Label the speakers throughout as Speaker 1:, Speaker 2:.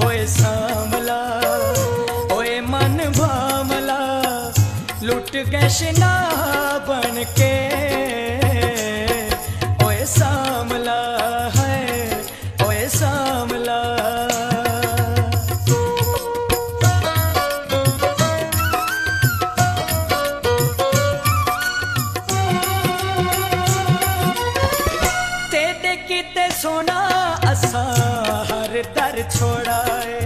Speaker 1: ओए सांवला ओए मन भावला लुट गए शना बन के ओए सांवला है ओए सांवला। तेरे किते सोना असा हर दर छोड़ाए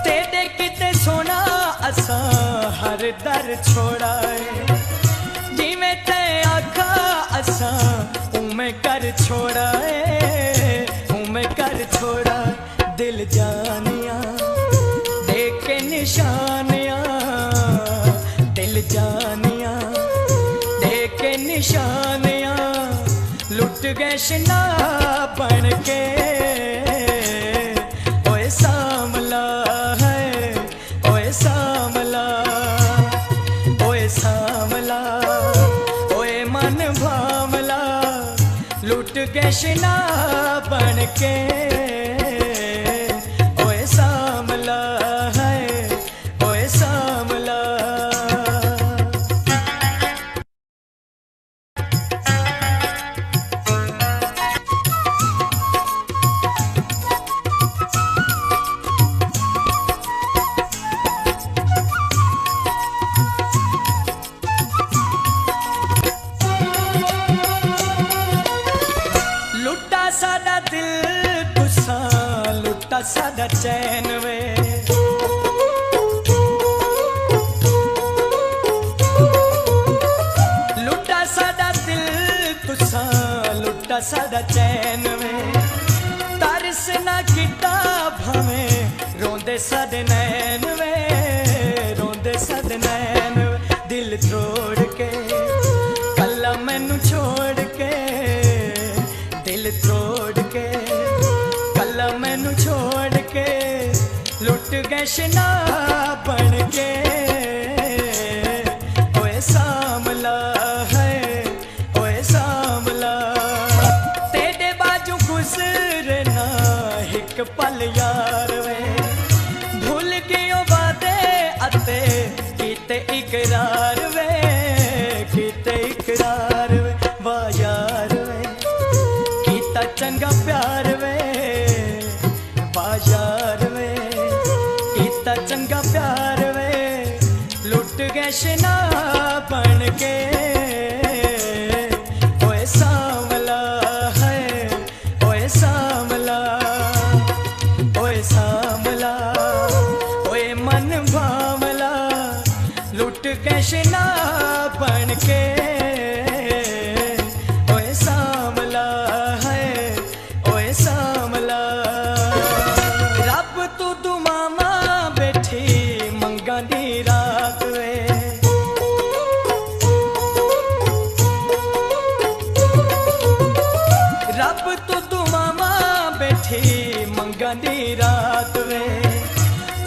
Speaker 1: तेरे किते सोना असा हर दर छोड़ाए जिमें ते आखा असा उमें कर छोड़ाए उमें कर छोड़ा दिल जानिया देख के निशानिया दिल जानिया देख के निशानिया लुट गए शना बन के ओए सांवला है ओए सांवला ओए सांवला ओए मन भावला लुट गए शना बन के ओए सांवला है ओए सांवला। लुटा साडा दिल तुसा लुटा साडा चैन वे लुटा साडा दिल तुसा लुटा साडा चैन वे तरस ना किता भवे रोंदे साडे नैन वे रोंदे साडे नैन वे दिल तोड़ के कल्ला मैनू छोड़ के दिल तोड़ के कल्ला मैनू छोड़ के लुट गए शना बन के ओए सांवला है ओए सांवला तेरे बाजू गुजरना एक पल यार वे भूल गयो वादे अते कीते इकरार वे कीते इकरार वे वाह यार वे कीता चंगा प्यार वे बाजार वे कीता चंगा प्यार वे लुट गए शना बन के ओए सांवला है ओए सांवला ओए सांवला ओए मन भावला लुट गए शना बन के ओए सांवला है ओए सांवला। रब तू दुमामा बैठी मंगा दी रात वे रब तू दुमामा बैठी मंगा दी रात वे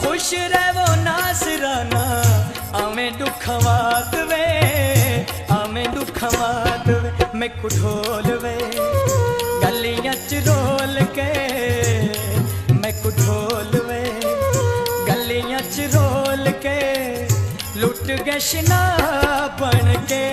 Speaker 1: खुश रहो नासराना आवें दुखवात वे आवें दुखवात वे मैं कुढोल वे गलियां च रोल के मैं कुढोल वे गलियां च रोल के लुट गए शना बन के